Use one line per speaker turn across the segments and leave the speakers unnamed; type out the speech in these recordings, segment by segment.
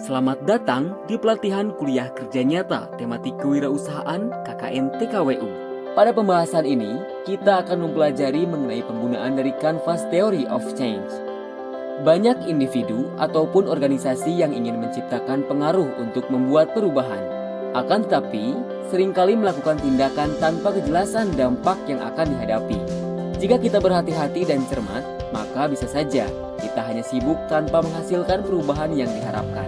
Selamat datang di pelatihan kuliah kerja nyata tematik kewirausahaan KKN TKWU. Pada pembahasan ini, kita akan mempelajari mengenai penggunaan dari Canvas Theory of Change. Banyak individu ataupun organisasi yang ingin menciptakan pengaruh untuk membuat perubahan. Akan tetapi, seringkali melakukan tindakan tanpa kejelasan dampak yang akan dihadapi. Jika kita berhati-hati dan cermat, maka bisa saja kita hanya sibuk tanpa menghasilkan perubahan yang diharapkan.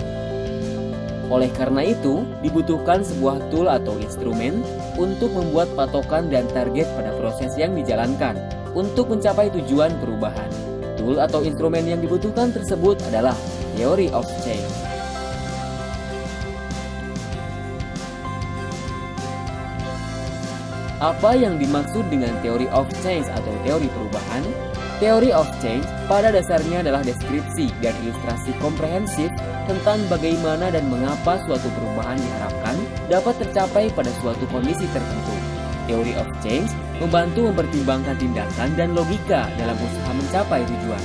Oleh karena itu, dibutuhkan sebuah tool atau instrumen untuk membuat patokan dan target pada proses yang dijalankan untuk mencapai tujuan perubahan. Tool atau instrumen yang dibutuhkan tersebut adalah Theory of Change. Apa yang dimaksud dengan Theory of Change atau teori perubahan? Theory of Change pada dasarnya adalah deskripsi dan ilustrasi komprehensif tentang bagaimana dan mengapa suatu perubahan diharapkan dapat tercapai pada suatu kondisi tertentu. Theory of Change membantu mempertimbangkan tindakan dan logika dalam usaha mencapai tujuan.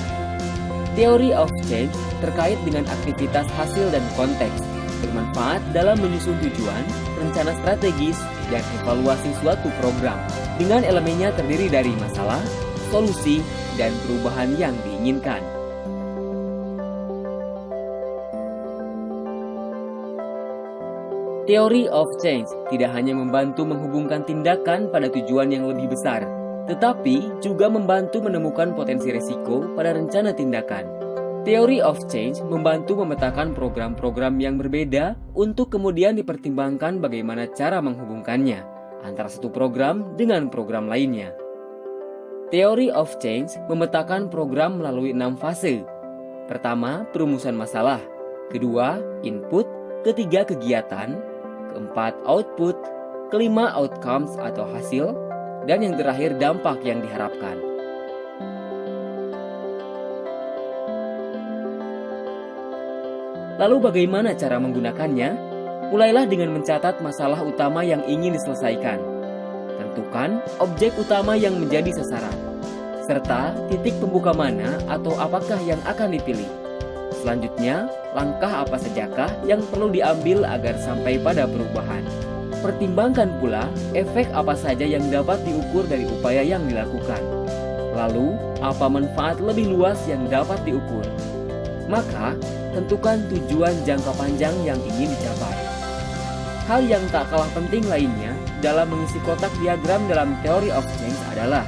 Theory of Change terkait dengan aktivitas hasil dan konteks, bermanfaat dalam menyusun tujuan, rencana strategis, dan evaluasi suatu program dengan elemennya terdiri dari masalah, solusi, dan perubahan yang diinginkan. Theory of Change tidak hanya membantu menghubungkan tindakan pada tujuan yang lebih besar, tetapi juga membantu menemukan potensi risiko pada rencana tindakan. Theory of Change membantu memetakan program-program yang berbeda untuk kemudian dipertimbangkan bagaimana cara menghubungkannya antara satu program dengan program lainnya. Theory of Change memetakan program melalui 6 fase. Pertama, perumusan masalah. Kedua, input. Ketiga, kegiatan. Keempat, output. Kelima, outcomes atau hasil. Dan yang terakhir, dampak yang diharapkan. Lalu bagaimana cara menggunakannya? Mulailah dengan mencatat masalah utama yang ingin diselesaikan. Tentukan objek utama yang menjadi sasaran, serta titik pembuka mana atau apakah yang akan dipilih. Selanjutnya, langkah apa sajakah yang perlu diambil agar sampai pada perubahan. Pertimbangkan pula efek apa saja yang dapat diukur dari upaya yang dilakukan. Lalu, apa manfaat lebih luas yang dapat diukur. Maka, tentukan tujuan jangka panjang yang ingin dicapai. Hal yang tak kalah penting lainnya dalam mengisi kotak diagram dalam Theory of Change adalah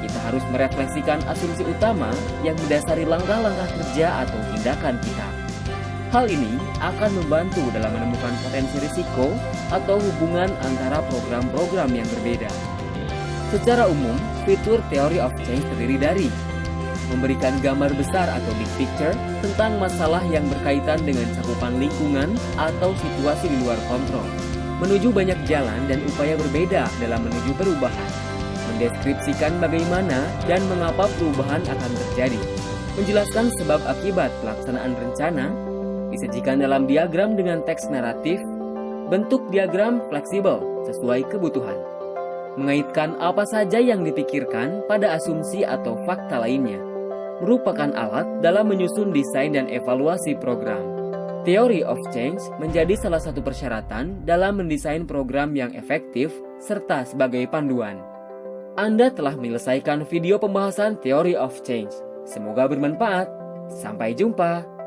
kita harus merefleksikan asumsi utama yang mendasari langkah-langkah kerja atau tindakan kita. Hal ini akan membantu dalam menemukan potensi risiko atau hubungan antara program-program yang berbeda. Secara umum, fitur Theory of Change terdiri dari memberikan gambar besar atau big picture tentang masalah yang berkaitan dengan cakupan lingkungan atau situasi di luar kontrol, menuju banyak jalan dan upaya berbeda dalam menuju perubahan, mendeskripsikan bagaimana dan mengapa perubahan akan terjadi, menjelaskan sebab akibat pelaksanaan rencana, disajikan dalam diagram dengan teks naratif, bentuk diagram fleksibel sesuai kebutuhan, mengaitkan apa saja yang dipikirkan pada asumsi atau fakta lainnya, merupakan alat dalam menyusun desain dan evaluasi program. Theory of Change menjadi salah satu persyaratan dalam mendesain program yang efektif serta sebagai panduan. Anda telah menyelesaikan video pembahasan Theory of Change. Semoga bermanfaat. Sampai jumpa.